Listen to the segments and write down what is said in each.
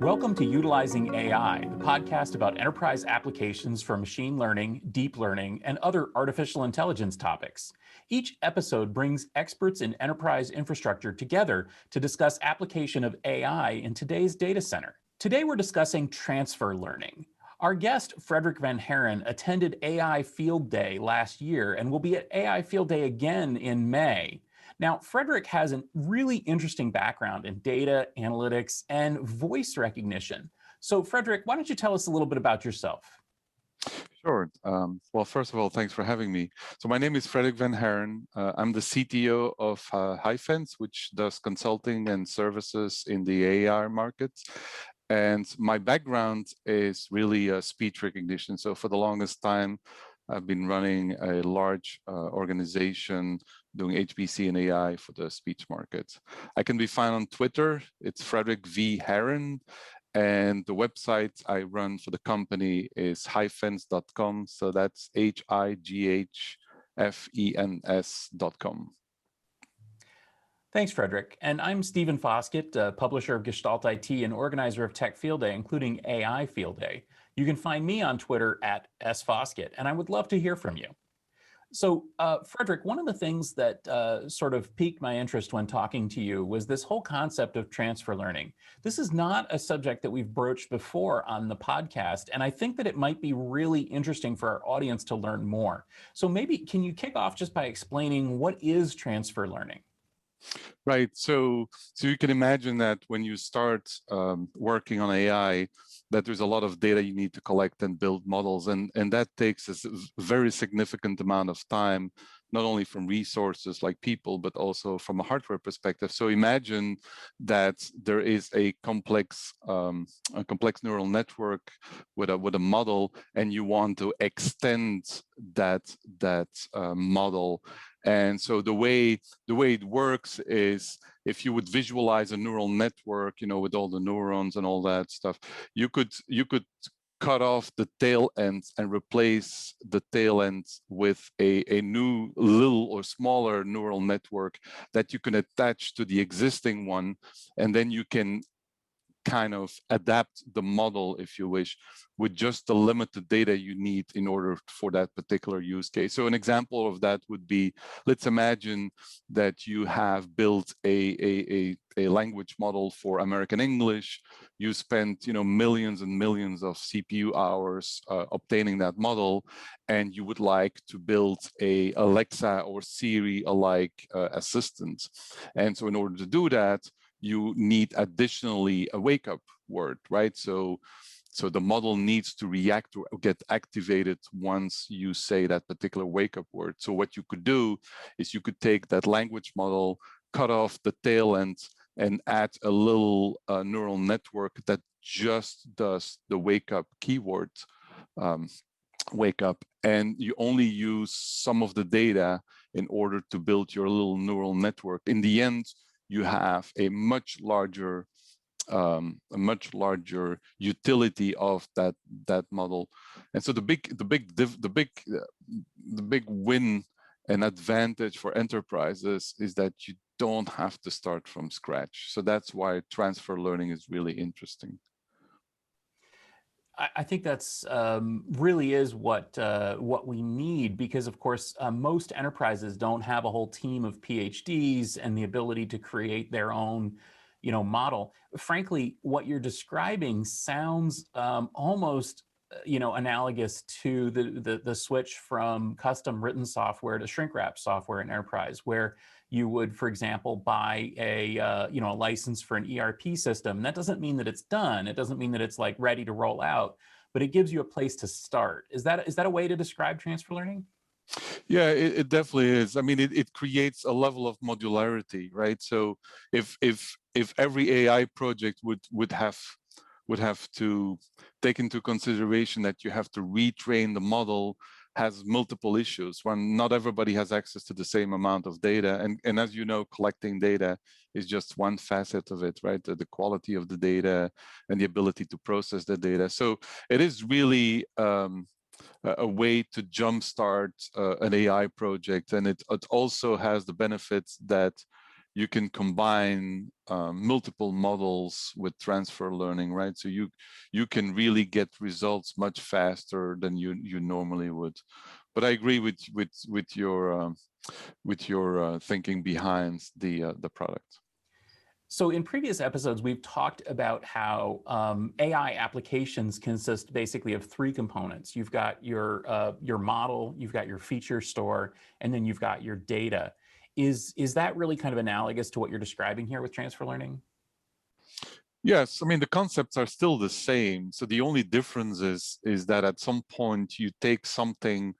Welcome to Utilizing AI, the podcast about enterprise applications for machine learning, deep learning, and other artificial intelligence topics. Each episode brings experts in enterprise infrastructure together to discuss application of AI in today's data center. Today we're discussing transfer learning. Our guest, Frederic Van Haren, attended AI Field Day last year and will be at AI Field Day again in May. Now, Frederic has a really interesting background in data, analytics, and voice recognition. So, Frederic, why don't you tell us a little bit about yourself? Sure. Well, first of all, thanks for having me. So my name is Frederic Van Haren. I'm the CTO of Highfence, which does consulting and services in the AI market. And my background is really speech recognition. So for the longest time, I've been running a large organization doing HPC and AI for the speech market. I can be found on Twitter. It's Frederic V. Haren. And the website I run for the company is highfence.com. So that's highfens.com. Thanks, Frederic. And I'm Stephen Foskett, publisher of Gestalt IT and organizer of Tech Field Day, including AI Field Day. You can find me on Twitter at @sfoskett, and I would love to hear from you. So, Frederic, one of the things that sort of piqued my interest when talking to you was this whole concept of transfer learning. This is not a subject that we've broached before on the podcast, and I think that it might be really interesting for our audience to learn more. So maybe, can you kick off just by explaining what is transfer learning? Right. So you can imagine that when you start working on AI, that there's a lot of data you need to collect and build models, and that takes a very significant amount of time, not only from resources like people, but also from a hardware perspective. So imagine that there is a complex neural network with a model, and you want to extend that model. And so the way it works is, if you would visualize a neural network, with all the neurons and all that stuff, you could cut off the tail ends and replace the tail ends with a new little or smaller neural network that you can attach to the existing one, and then you can kind of adapt the model, if you wish, with just the limited data you need in order for that particular use case. So an example of that would be, let's imagine that you have built a language model for American English. You spent millions and millions of CPU hours obtaining that model, and you would like to build a Alexa or Siri alike assistant. And so in order to do that, you need additionally a wake-up word, right? So the model needs to react or get activated once you say that particular wake-up word. So what you could do is you could take that language model, cut off the tail end, and add a little neural network that just does the wake-up keyword, wake up, and you only use some of the data in order to build your little neural network. In the end, you have a much larger utility of that model. And so the big win and advantage for enterprises is that you don't have to start from scratch. So that's why transfer learning is really interesting. I think that's really is what we need, because of course most enterprises don't have a whole team of PhDs and the ability to create their own model. Frankly, what you're describing sounds almost analogous to the switch from custom written software to shrink wrap software in enterprise, where you would, for example, buy a license for an ERP system. That doesn't mean that it's done. It doesn't mean that it's like ready to roll out, but it gives you a place to start. Is that a way to describe transfer learning? Yeah, it definitely is. I mean, it creates a level of modularity, right? So if every AI project would have to take into consideration that you have to retrain the model, has multiple issues. One, not everybody has access to the same amount of data, and as you know, collecting data is just one facet of it, right? The quality of the data and the ability to process the data. So it is really a way to jumpstart an AI project, and it also has the benefits that you can combine multiple models with transfer learning, right? So you can really get results much faster than you normally would. But I agree with your thinking behind the product. So in previous episodes, we've talked about how AI applications consist basically of three components. You've got your model, you've got your feature store, and then you've got your data. Is that really kind of analogous to what you're describing here with transfer learning? Yes, I mean, the concepts are still the same. So the only difference is that at some point you take something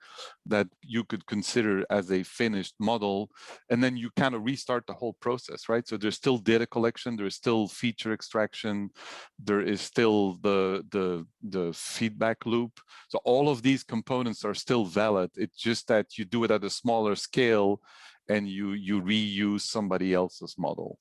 that you could consider as a finished model, and then you kind of restart the whole process, right? So there's still data collection, there's still feature extraction, there is still the feedback loop. So all of these components are still valid. It's just that you do it at a smaller scale and you reuse somebody else's model.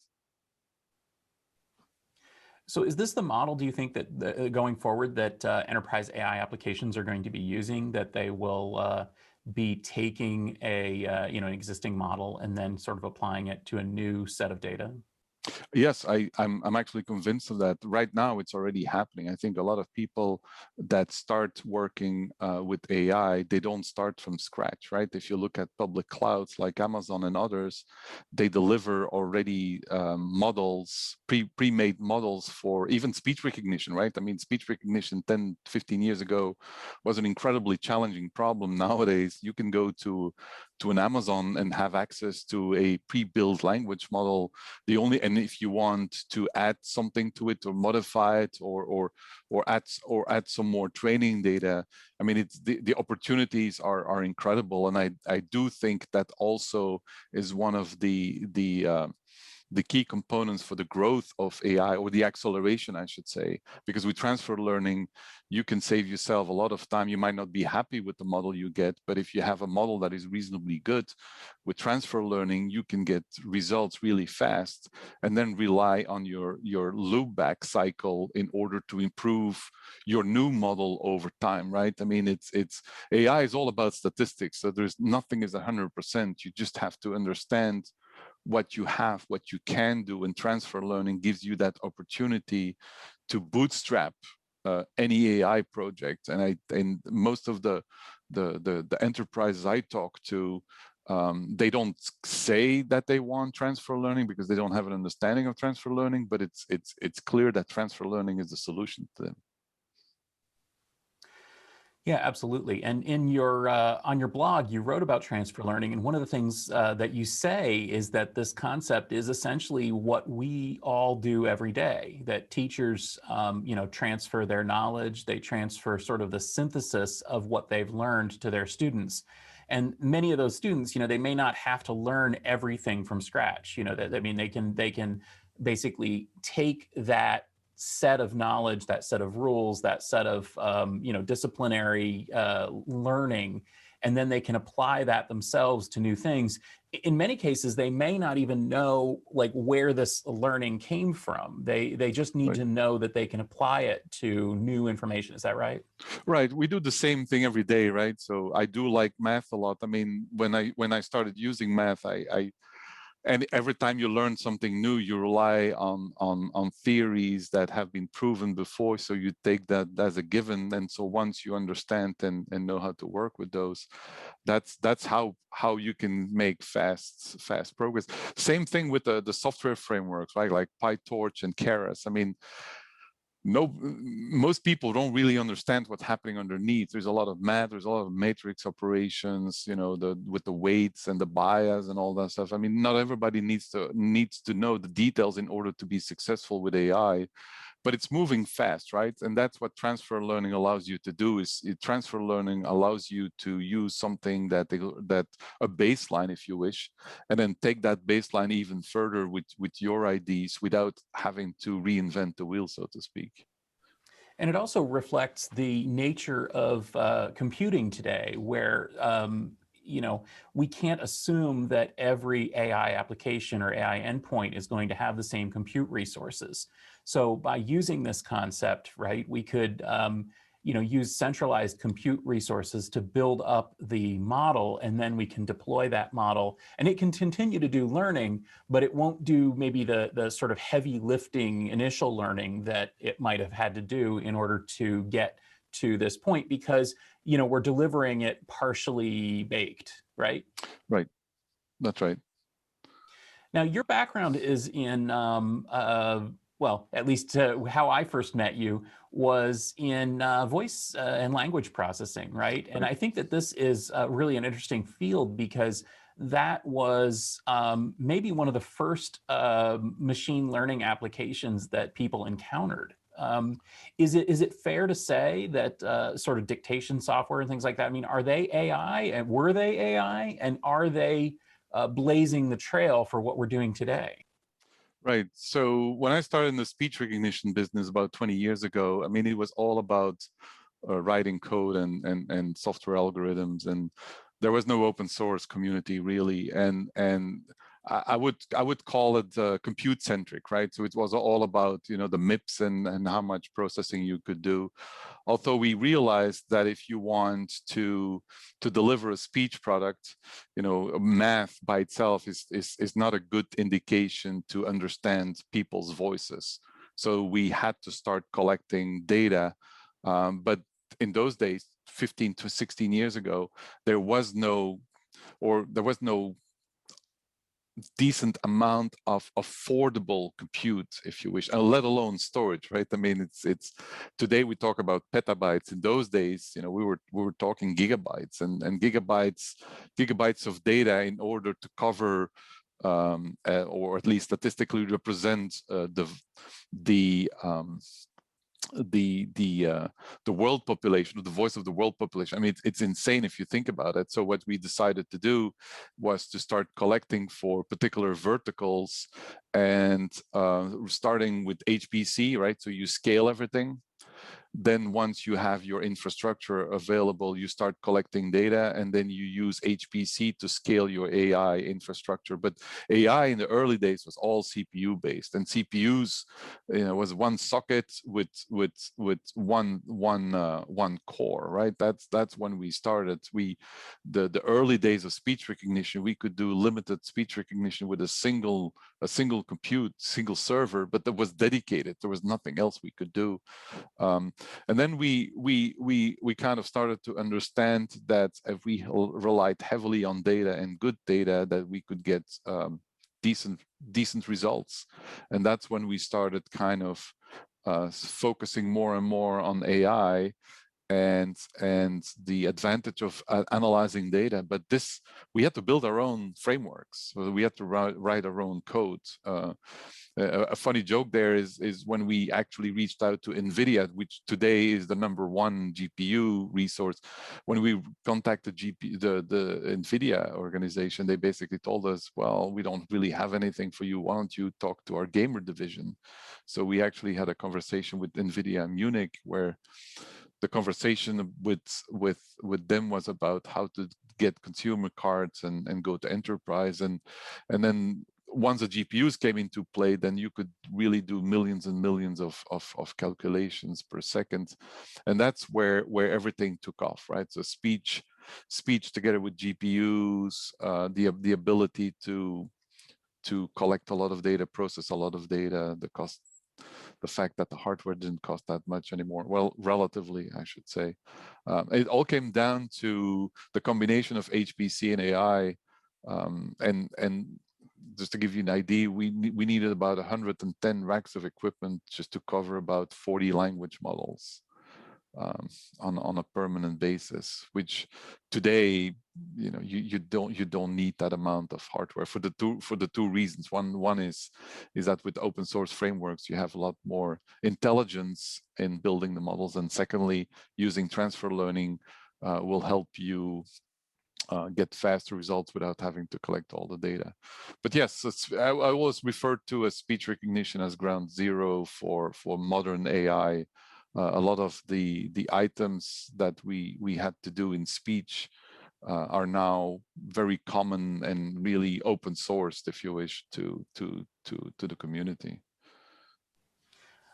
So is this the model, do you think, that going forward that enterprise AI applications are going to be using, that they will be taking an existing model and then sort of applying it to a new set of data? Yes, I'm actually convinced of that. Right now, it's already happening. I think a lot of people that start working with AI, they don't start from scratch, right? If you look at public clouds like Amazon and others, they deliver already models, pre-made models for even speech recognition, right? I mean, speech recognition 10, 15 years ago was an incredibly challenging problem. Nowadays, you can go to an Amazon and have access to a pre-built language model. And if you want to add something to it or modify it or add some more training data, I mean, it's the opportunities are incredible, and I do think that also is one of the key components for the growth of AI, or the acceleration, I should say, because with transfer learning, you can save yourself a lot of time. You might not be happy with the model you get, but if you have a model that is reasonably good, with transfer learning, you can get results really fast and then rely on your loop back cycle in order to improve your new model over time, right? I mean, it's AI is all about statistics. So there's nothing is 100%. You just have to understand what you have, what you can do, and transfer learning gives you that opportunity to bootstrap any AI project. And most of the enterprises I talk to, they don't say that they want transfer learning because they don't have an understanding of transfer learning, but it's clear that transfer learning is the solution to them. Yeah, absolutely. And in your on your blog, you wrote about transfer learning, and one of the things that you say is that this concept is essentially what we all do every day. That teachers, transfer their knowledge, they transfer sort of the synthesis of what they've learned to their students. And many of those students, they may not have to learn everything from scratch. They can basically take that set of knowledge, that set of rules, that set of disciplinary learning, and then they can apply that themselves to new things. In many cases, they may not even know like where this learning came from. They just need to know that they can apply it to new information. Is that right? Right. We do the same thing every day, right? So I do like math a lot. I mean, when I started using math, and every time you learn something new, you rely on theories that have been proven before. So you take that as a given. And so once you understand and know how to work with those, that's how you can make fast progress. Same thing with the software frameworks, right? Like PyTorch and Keras. I mean, most people don't really understand what's happening underneath. There's a lot of math, there's a lot of matrix operations, with the weights and the bias and all that stuff. I mean, not everybody needs to know the details in order to be successful with AI, but it's moving fast, right? And that's what transfer learning allows you to do. Transfer learning allows you to use something that a baseline, if you wish, and then take that baseline even further with your ideas without having to reinvent the wheel, so to speak. And it also reflects the nature of computing today, where we can't assume that every AI application or AI endpoint is going to have the same compute resources. So by using this concept, right, we could use centralized compute resources to build up the model, and then we can deploy that model, and it can continue to do learning, but it won't do maybe the sort of heavy lifting initial learning that it might have had to do in order to get to this point, because we're delivering it partially baked, right? Right. That's right. Now, your background is in, well, at least how I first met you was in voice and language processing, right? And I think that this is really an interesting field, because that was maybe one of the first machine learning applications that people encountered. Is it fair to say that sort of dictation software and things like that, I mean, are they AI, and were they AI, and are they blazing the trail for what we're doing today? Right. So when I started in the speech recognition business about 20 years ago, I mean, it was all about writing code and software algorithms, and there was no open source community really, and I would call it compute centric, right? So it was all about the MIPS and how much processing you could do. Although we realized that if you want to deliver a speech product, math by itself is not a good indication to understand people's voices. So we had to start collecting data, but in those days, 15 to 16 years ago, there was no decent amount of affordable compute, if you wish, let alone storage, right? I mean, it's today we talk about petabytes. In those days, we were talking gigabytes and gigabytes of data in order to cover or at least statistically represent the world population, the voice of the world population. I mean, it's insane if you think about it. So what we decided to do was to start collecting for particular verticals, and starting with HPC, right? So you scale everything. Then once you have your infrastructure available, you start collecting data, and then you use HPC to scale your AI infrastructure. But AI in the early days was all CPU based, and CPUs, was one socket with one core, right? That's when we started. The early days of speech recognition, we could do limited speech recognition with a single single server, but that was dedicated. There was nothing else we could do. And then we kind of started to understand that if we relied heavily on data and good data, that we could get decent results. And that's when we started kind of focusing more and more on AI and the advantage of analyzing data. But we had to build our own frameworks. So we had to write our own code. A funny joke there is when we actually reached out to NVIDIA, which today is the #1 GPU resource. When we contacted the NVIDIA organization, they basically told us, well, we don't really have anything for you. Why don't you talk to our gamer division? So we actually had a conversation with NVIDIA in Munich, where the conversation with them was about how to get consumer cards and go to enterprise, and then once the GPUs came into play, then you could really do millions and millions of calculations per second, and that's where everything took off, right? So speech together with GPUs, the ability to collect a lot of data, process a lot of data, the fact that the hardware didn't cost that much anymore. Well, relatively, I should say. It all came down to the combination of HPC and AI, and just to give you an idea, we needed about 110 racks of equipment just to cover about 40 language models on a permanent basis, which today, you don't need that amount of hardware for the two reasons. One is that with open source frameworks, you have a lot more intelligence in building the models, and secondly, using transfer learning will help you get faster results without having to collect all the data. But yes, I always referred to as speech recognition as ground zero for modern AI. A lot of the items that we had to do in speech are now very common and really open sourced, if you wish, to the community.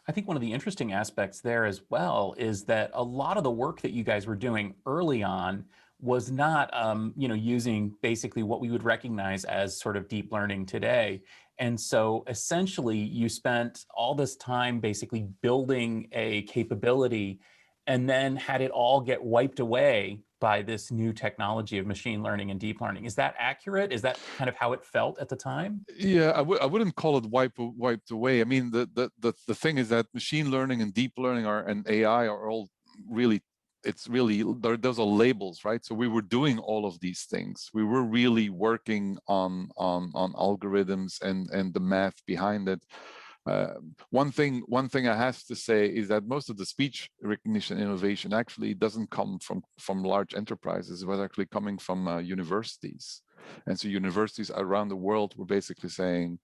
I think one of the interesting aspects there as well is that a lot of the work that you guys were doing early on was not, using basically what we would recognize as sort of deep learning today. And so essentially, you spent all this time basically building a capability and then had it all get wiped away by this new technology of machine learning and deep learning. Is that accurate? Is that kind of how it felt at the time? Yeah, I wouldn't call it wiped away. I mean, the thing is that machine learning and deep learning and AI are all really, it's really, those are labels, right? So we were doing all of these things. We were really working on algorithms and the math behind it. One thing I have to say is that most of the speech recognition innovation actually doesn't come from large enterprises. It was actually coming from universities. And so universities around the world were basically saying,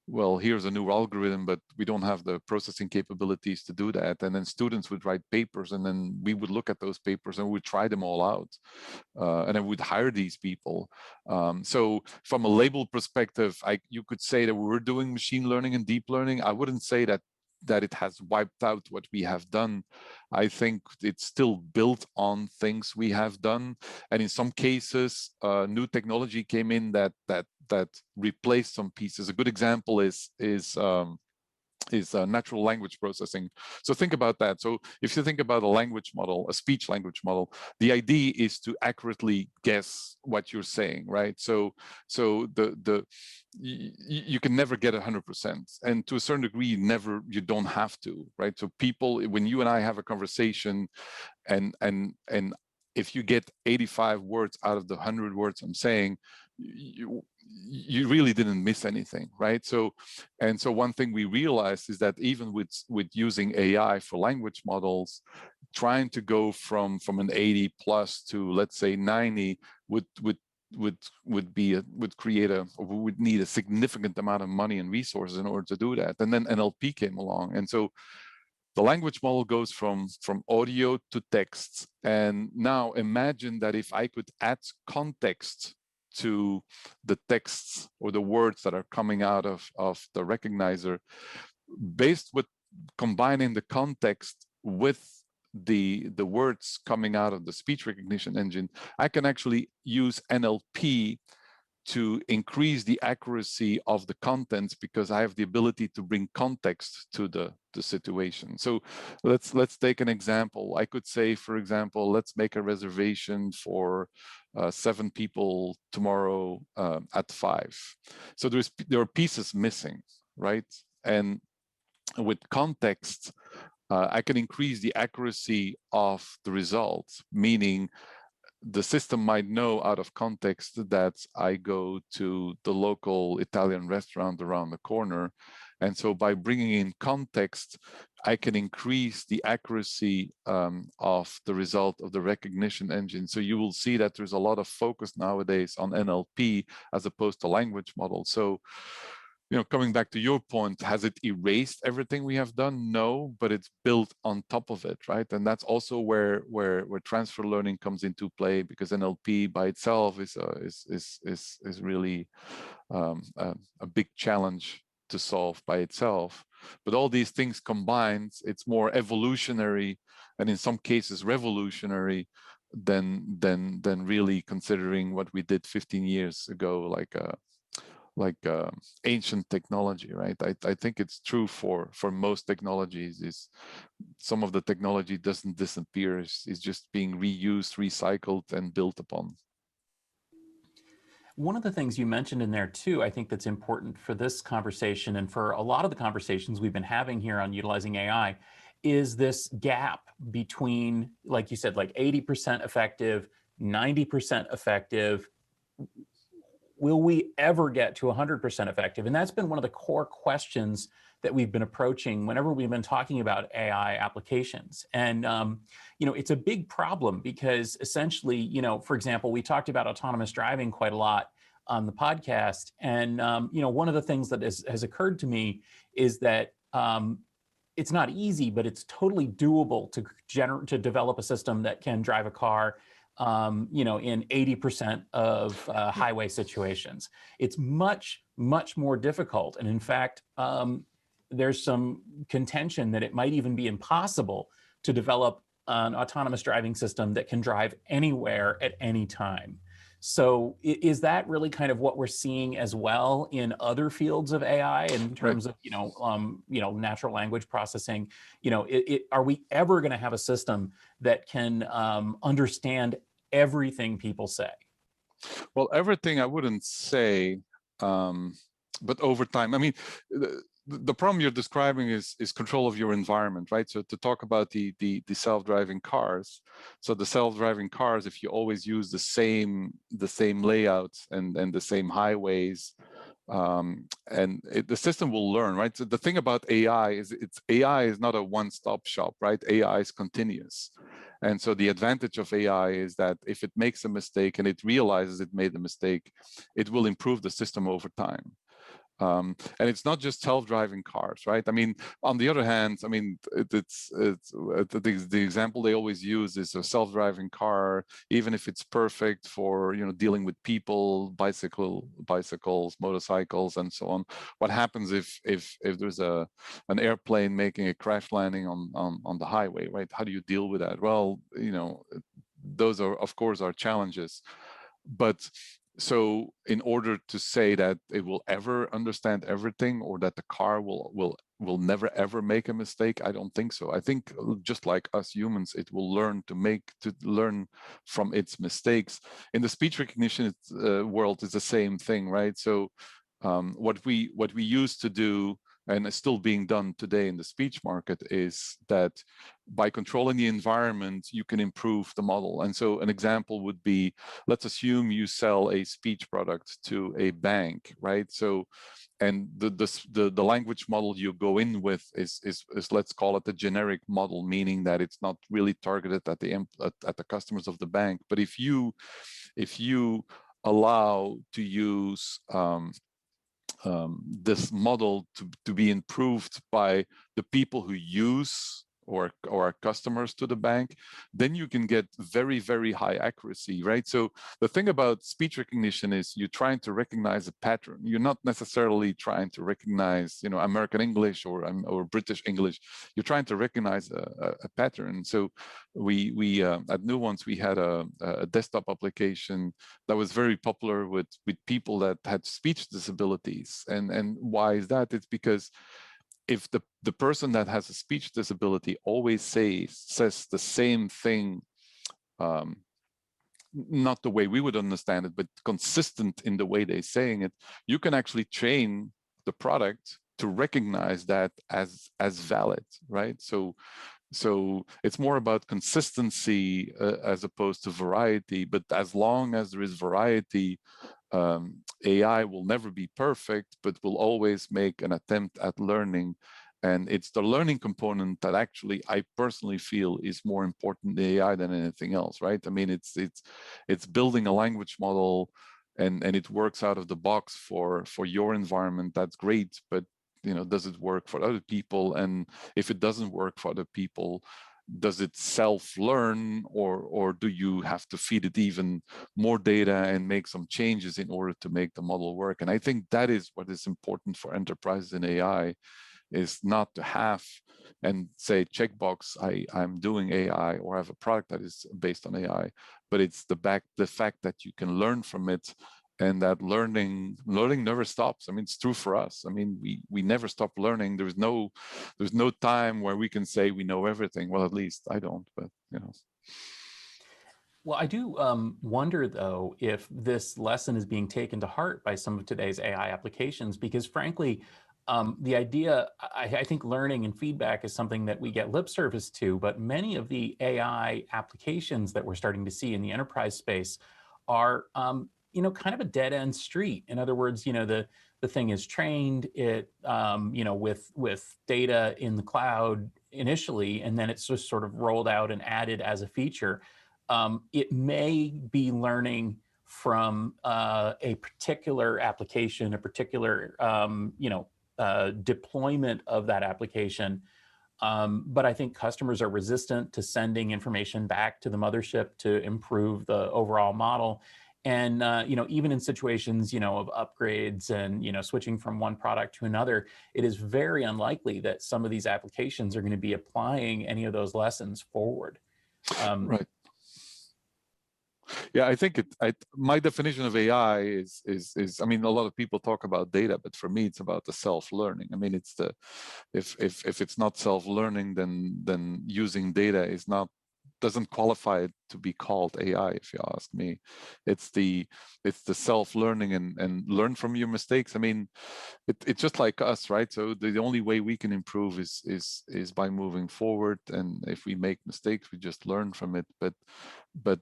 well, here's a new algorithm, but we don't have the processing capabilities to do that. And then students would write papers, and then we would look at those papers and we would try them all out. And then we'd hire these people. So from a label perspective, you could say that we were doing machine learning and deep learning. I wouldn't say that it has wiped out what we have done. I think it's still built on things we have done, and in some cases, new technology came in that replaced some pieces. A good example is natural language processing. So think about that. So if you think about a language model, a speech language model, the idea is to accurately guess what you're saying, right? So you can never get 100%, and to a certain degree, you don't have to, right? So people, when you and I have a conversation, and if you get 85 words out of the 100 words I'm saying, you really didn't miss anything, right? So one thing we realized is that even with using AI for language models, trying to go from an 80 plus to, let's say, 90 would need a significant amount of money and resources in order to do that. And then NLP came along, and so the language model goes from audio to text. And now imagine that if I could add context to the texts or the words that are coming out of the recognizer, based with combining the context with the words coming out of the speech recognition engine, I can actually use NLP to increase the accuracy of the contents, because I have the ability to bring context to the situation. So let's take an example. I could say, for example, let's make a reservation for 7 people tomorrow at 5. So there are pieces missing, right? And with context, I can increase the accuracy of the results, meaning the system might know out of context that I go to the local Italian restaurant around the corner. And so by bringing in context, I can increase the accuracy of the result of the recognition engine. So you will see that there's a lot of focus nowadays on NLP as opposed to language models. So, coming back to your point, has it erased everything we have done? No, but it's built on top of it, right? And that's also where transfer learning comes into play, because NLP by itself is really a big challenge to solve by itself. But all these things combined, it's more evolutionary, and in some cases revolutionary, than really considering what we did 15 years ago, like ancient technology, right? I think it's true for most technologies. Is some of the technology doesn't disappear; it's just being reused, recycled, and built upon. One of the things you mentioned in there too, I think that's important for this conversation and for a lot of the conversations we've been having here on utilizing AI, is this gap between, like you said, like 80% effective, 90% effective. Will we ever get to 100% effective? And that's been one of the core questions that we've been approaching whenever we've been talking about AI applications. And, it's a big problem because essentially, for example, we talked about autonomous driving quite a lot on the podcast. And, one of the things that has occurred to me is that it's not easy, but it's totally doable to develop a system that can drive a car in 80% of highway situations. It's much, much more difficult. And in fact, there's some contention that it might even be impossible to develop an autonomous driving system that can drive anywhere at any time. So is that really kind of what we're seeing as well in other fields of AI in Right. terms of, natural language processing? Are we ever going to have a system that can understand everything people say? Well, everything I wouldn't say, but over time, I mean, the problem you're describing is control of your environment, right? So to talk about the self-driving cars, so the self-driving cars, if you always use the same layouts and the same highways, and the system will learn, right? So the thing about AI is AI is not a one-stop shop, right? AI is continuous. And so the advantage of AI is that if it makes a mistake and it realizes it made a mistake, it will improve the system over time. And it's not just self-driving cars, right? I mean, on the other hand, I mean, the example they always use is a self-driving car, even if it's perfect for dealing with people, bicycles, motorcycles, and so on. What happens if there's an airplane making a crash landing on the highway, right? How do you deal with that? Well, those are, of course, are challenges, but so in order to say that it will ever understand everything, or that the car will never ever make a mistake, I don't think so. I think just like us humans, it will learn to learn from its mistakes. In the speech recognition world, is the same thing, right? So what we used to do, and is still being done today in the speech market, is that by controlling the environment, you can improve the model. And so an example would be, let's assume you sell a speech product to a bank, right? So, and the language model you go in with is let's call it the generic model, meaning that it's not really targeted at the customers of the bank. But if you allow to use this model to be improved by the people who use or are customers to the bank, then you can get very, very high accuracy, right? So the thing about speech recognition is you're trying to recognize a pattern. You're not necessarily trying to recognize, American English or British English. You're trying to recognize a pattern. So we at Nuance, we had a desktop application that was very popular with people that had speech disabilities. And why is that? It's because if the person that has a speech disability always says the same thing, not the way we would understand it, but consistent in the way they're saying it, you can actually train the product to recognize that as valid, right? So it's more about consistency as opposed to variety. But as long as there is variety, AI will never be perfect, but will always make an attempt at learning. And it's the learning component that actually I personally feel is more important in AI than anything else, right? I mean, it's building a language model, and it works out of the box for your environment. That's great, but does it work for other people? And if it doesn't work for other people, does it self-learn, or do you have to feed it even more data and make some changes in order to make the model work? And I think that is what is important for enterprises in AI, is not to have and say checkbox, I'm doing AI, or I have a product that is based on AI, but it's the fact that you can learn from it. And that learning never stops. I mean, it's true for us. I mean, we never stop learning. There's no time where we can say we know everything. Well, at least I don't, but Well, I do wonder, though, if this lesson is being taken to heart by some of today's AI applications, because frankly, the idea, I think learning and feedback is something that we get lip service to, but many of the AI applications that we're starting to see in the enterprise space are kind of a dead end street. In other words, the thing is trained, with data in the cloud initially, and then it's just sort of rolled out and added as a feature. It may be learning from a particular application, a particular deployment of that application. But I think customers are resistant to sending information back to the mothership to improve the overall model. And even in situations of upgrades and switching from one product to another, it is very unlikely that some of these applications are going to be applying any of those lessons forward. Right. Yeah, I think my definition of AI is I mean, a lot of people talk about data, but for me, it's about the self-learning. I mean, it's if it's not self-learning, then using data doesn't qualify it to be called AI, if you ask me. It's the self-learning and learn from your mistakes. I mean, it's just like us, right? So the only way we can improve is by moving forward, and if we make mistakes, we just learn from it. But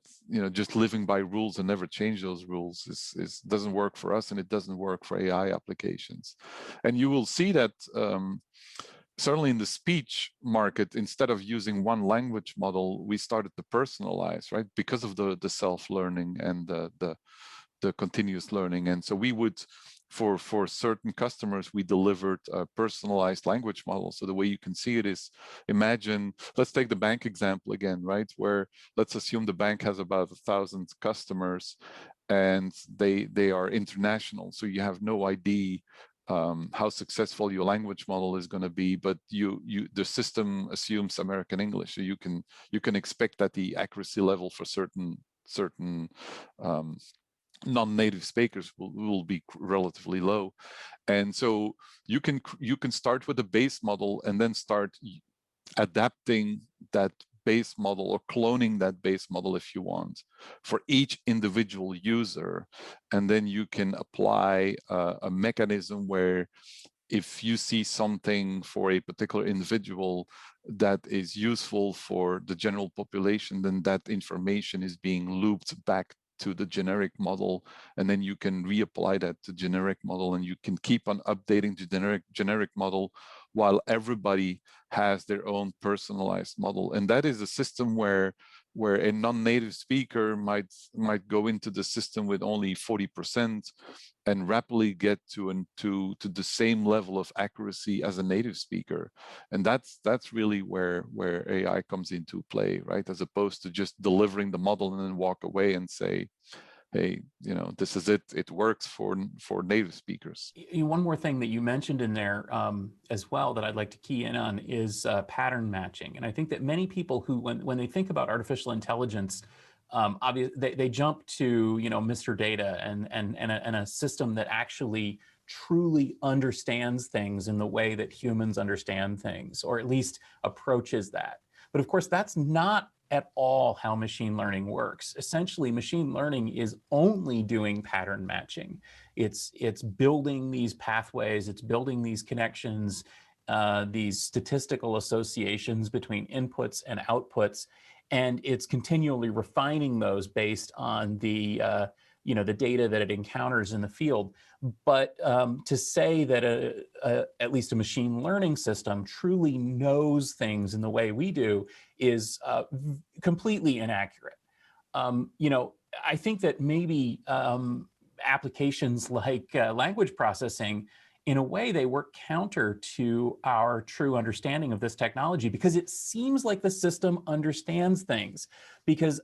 just living by rules and never change those rules doesn't work for us, and it doesn't work for AI applications. And you will see that certainly in the speech market, instead of using one language model, we started to personalize, right? Because of the self-learning and the continuous learning. And so we would, for certain customers, we delivered a personalized language model. So the way you can see it is, imagine, let's take the bank example again, right? Where let's assume the bank has about 1,000 customers and they are international. So you have no idea how successful your language model is going to be, but the system assumes American English, so you can expect that the accuracy level for certain non-native speakers will be relatively low. And so you can start with a base model and then start adapting that base model or cloning that base model, if you want, for each individual user. And then you can apply a mechanism where if you see something for a particular individual that is useful for the general population, then that information is being looped back to the generic model, and then you can reapply that to generic model, and you can keep on updating the generic model while everybody has their own personalized model. And that is a system where a non-native speaker might go into the system with only 40% and rapidly get to the same level of accuracy as a native speaker. And that's really where AI comes into play, right? As opposed to just delivering the model and then walk away and say, hey, this is it. It works for native speakers. One more thing that you mentioned in there as well that I'd like to key in on is pattern matching. And I think that many people who, when they think about artificial intelligence, obviously they jump to Mr. Data and a system that actually truly understands things in the way that humans understand things, or at least approaches that. But of course, that's not at all how machine learning works. Essentially, machine learning is only doing pattern matching. It's building these pathways, it's building these connections, these statistical associations between inputs and outputs, and it's continually refining those based on the the data that it encounters in the field. But to say that at least a machine learning system truly knows things in the way we do is completely inaccurate. I think that maybe applications like language processing, in a way, they work counter to our true understanding of this technology, because it seems like the system understands things. Because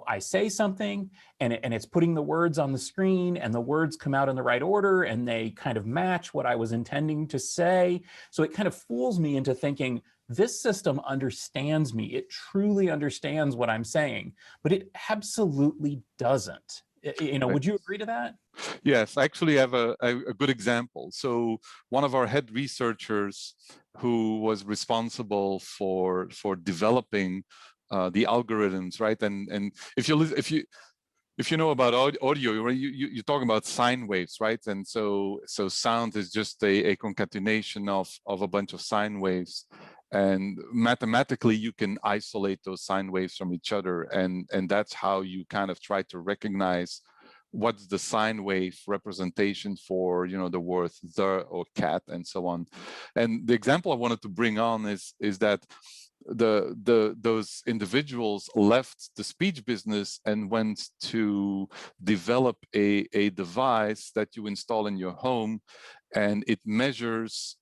I say something and it's putting the words on the screen, and the words come out in the right order and they kind of match what I was intending to say. So it kind of fools me into thinking this system understands me. It truly understands what I'm saying, but it absolutely doesn't. Would you agree to that? Yes, I actually have a good example. So one of our head researchers, who was responsible for developing the algorithms, right? And if you know about audio, right, you're talking about sine waves, right? And so sound is just a concatenation of a bunch of sine waves. And mathematically, you can isolate those sine waves from each other. And that's how you kind of try to recognize what's the sine wave representation for, the word the or cat and so on. And the example I wanted to bring on is that those individuals left the speech business and went to develop a device that you install in your home, and it measures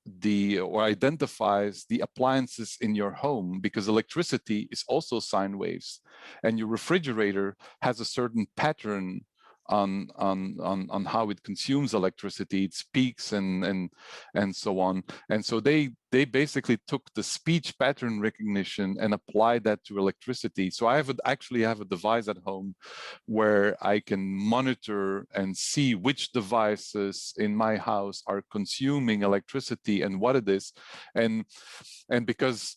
or identifies the appliances in your home, because electricity is also sine waves, and your refrigerator has a certain pattern on how it consumes electricity, it speaks and so on. And so they basically took the speech pattern recognition and applied that to electricity. So I actually have a device at home where I can monitor and see which devices in my house are consuming electricity and what it is. And because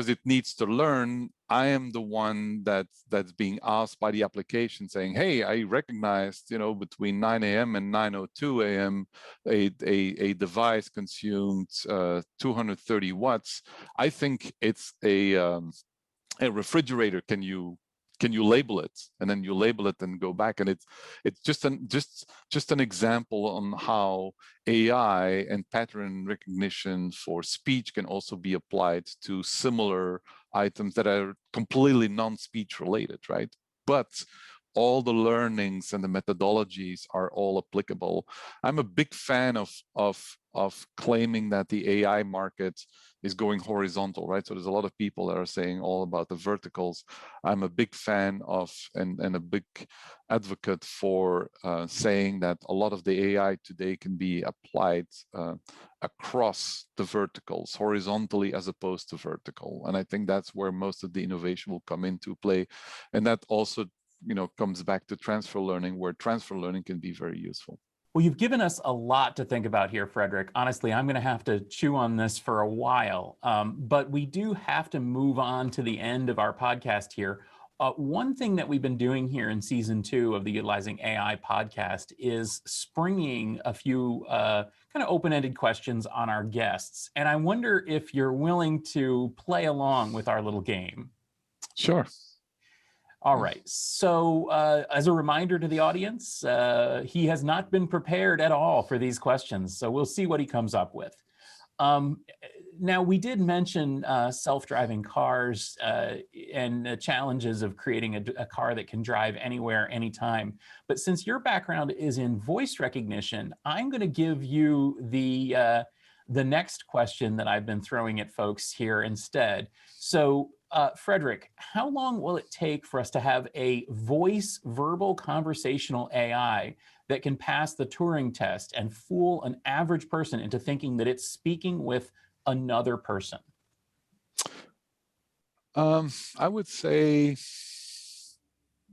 it needs to learn, I am the one that's being asked by the application saying, hey, I recognized, between 9 a.m. and 9:02 a.m. a device consumed 230 watts. I think it's a refrigerator. Can you label it? And then you label it and go back. And it's just an example on how AI and pattern recognition for speech can also be applied to similar items that are completely non-speech related, right? But all the learnings and the methodologies are all applicable. I'm a big fan of claiming that the AI market is going horizontal, right? So there's a lot of people that are saying all about the verticals. I'm a big fan of and a big advocate for saying that a lot of the AI today can be applied across the verticals, horizontally as opposed to vertical. And I think that's where most of the innovation will come into play. And that also comes back to transfer learning, where transfer learning can be very useful. Well, you've given us a lot to think about here, Frederic. Honestly, I'm going to have to chew on this for a while, but we do have to move on to the end of our podcast here. One thing that we've been doing here in season 2 of the Utilizing AI podcast is springing a few kind of open-ended questions on our guests. And I wonder if you're willing to play along with our little game. Sure. All right. So as a reminder to the audience, he has not been prepared at all for these questions. So we'll see what he comes up with. Now, we did mention self-driving cars and the challenges of creating a car that can drive anywhere, anytime. But since your background is in voice recognition, I'm going to give you the next question that I've been throwing at folks here instead. So Frederic, how long will it take for us to have a voice verbal conversational AI that can pass the Turing test and fool an average person into thinking that it's speaking with another person? I would say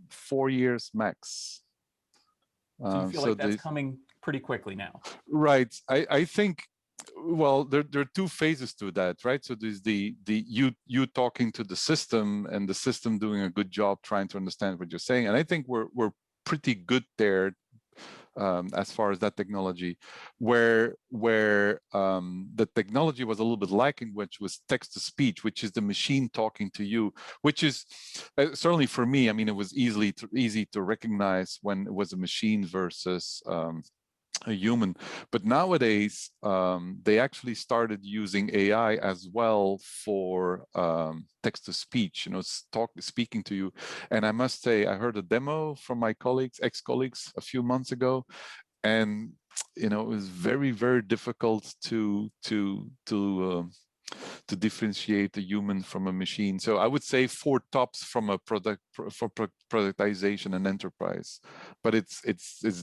4 years max. So you feel like that's coming pretty quickly now? Right. I think, well, there are 2 phases to that, right? So there's you talking to the system and the system doing a good job trying to understand what you're saying. And I think we're pretty good there as far as that technology, where the technology was a little bit lacking, which was text to speech, which is the machine talking to you, which is certainly for me, I mean, it was easy to recognize when it was a machine versus a human. But nowadays, they actually started using AI as well for text to speech, speaking to you. And I must say, I heard a demo from my ex-colleagues a few months ago, and it was very, very difficult to differentiate a human from a machine. So I would say 4 tops from a product for productization and enterprise, but it's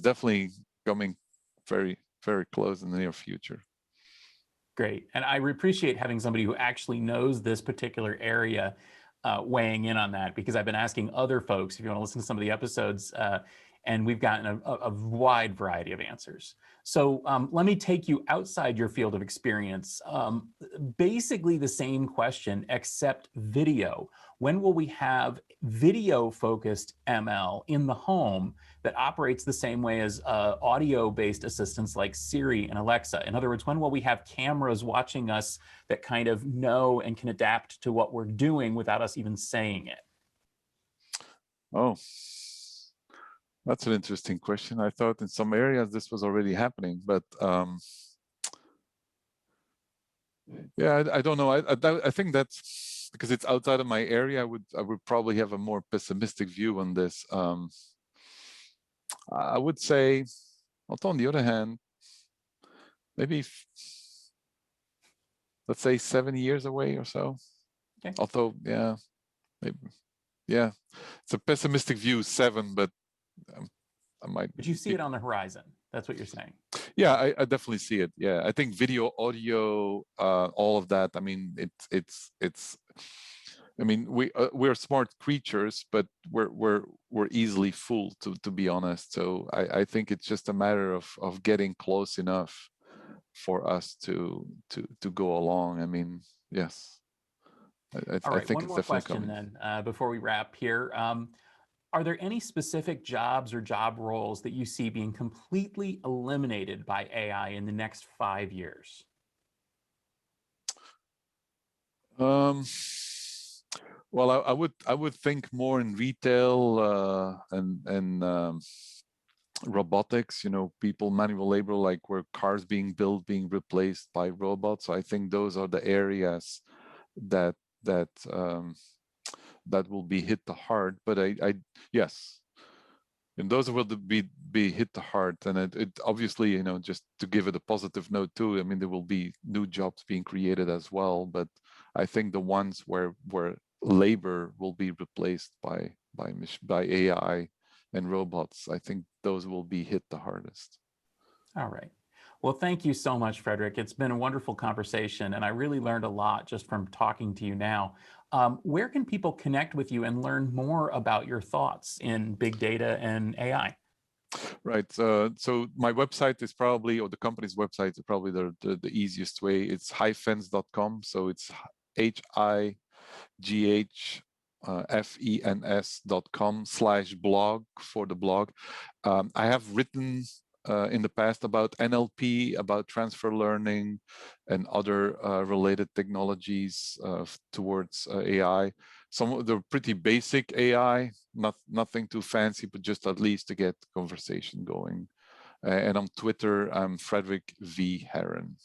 definitely coming very, very close in the near future. Great. And I appreciate having somebody who actually knows this particular area weighing in on that, because I've been asking other folks, if you want to listen to some of the episodes, and we've gotten a wide variety of answers. So let me take you outside your field of experience. Basically the same question, except video. When will we have video-focused ML in the home that operates the same way as audio-based assistants like Siri and Alexa? In other words, when will we have cameras watching us that kind of know and can adapt to what we're doing without us even saying it? Oh, that's an interesting question. I thought in some areas this was already happening, but yeah, I don't know. I think that's because it's outside of my area. I would probably have a more pessimistic view on this. I would say, although on the other hand, maybe let's say 7 years away or so. Okay. Although, yeah, maybe, yeah, it's a pessimistic view, 7, but might. But you see it on the horizon. That's what you're saying. Yeah, I definitely see it. Yeah, I think video, audio, all of that. I mean, it's. I mean, we're smart creatures, but we're easily fooled, to be honest. So I think it's just a matter of getting close enough for us to go along. I mean, yes, All I right, think one it's more definitely question coming. then before we wrap here. Are there any specific jobs or job roles that you see being completely eliminated by AI in the next 5 years? Well, I would think more in retail and robotics. You know, people manual labor, like where cars being built being replaced by robots. So I think those are the areas that that that will be hit the hard. But I yes, and those will be hit the hard. And it obviously, you know, just to give it a positive note too, I mean, there will be new jobs being created as well, but I think the ones where labor will be replaced by AI and robots, I think those will be hit the hardest. All right. Well, thank you so much, Frederic. It's been a wonderful conversation, and I really learned a lot just from talking to you now. Where can people connect with you and learn more about your thoughts in big data and AI? Right. So my website is probably, or the company's website is probably the easiest way. It's hyphens.com. So it's HIGHFENS.com/blog for the blog. I have written in the past about NLP, about transfer learning, and other related technologies towards AI. Some of the pretty basic AI, nothing too fancy, but just at least to get conversation going. And on Twitter, I'm Frederic V. Haren.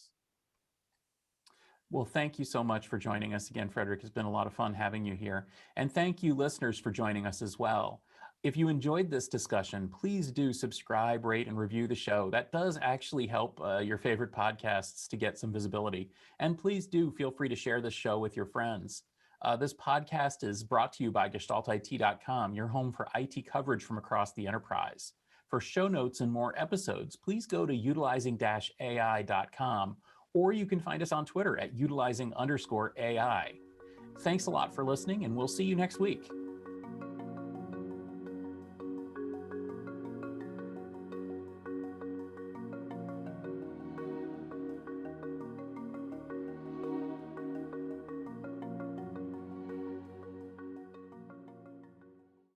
Well, thank you so much for joining us again, Frederic. It's been a lot of fun having you here. And thank you, listeners, for joining us as well. If you enjoyed this discussion, please do subscribe, rate, and review the show. That does actually help your favorite podcasts to get some visibility. And please do feel free to share this show with your friends. This podcast is brought to you by GestaltIT.com, your home for IT coverage from across the enterprise. For show notes and more episodes, please go to utilizing-ai.com, or you can find us on Twitter at utilizing_AI. Thanks a lot for listening, and we'll see you next week.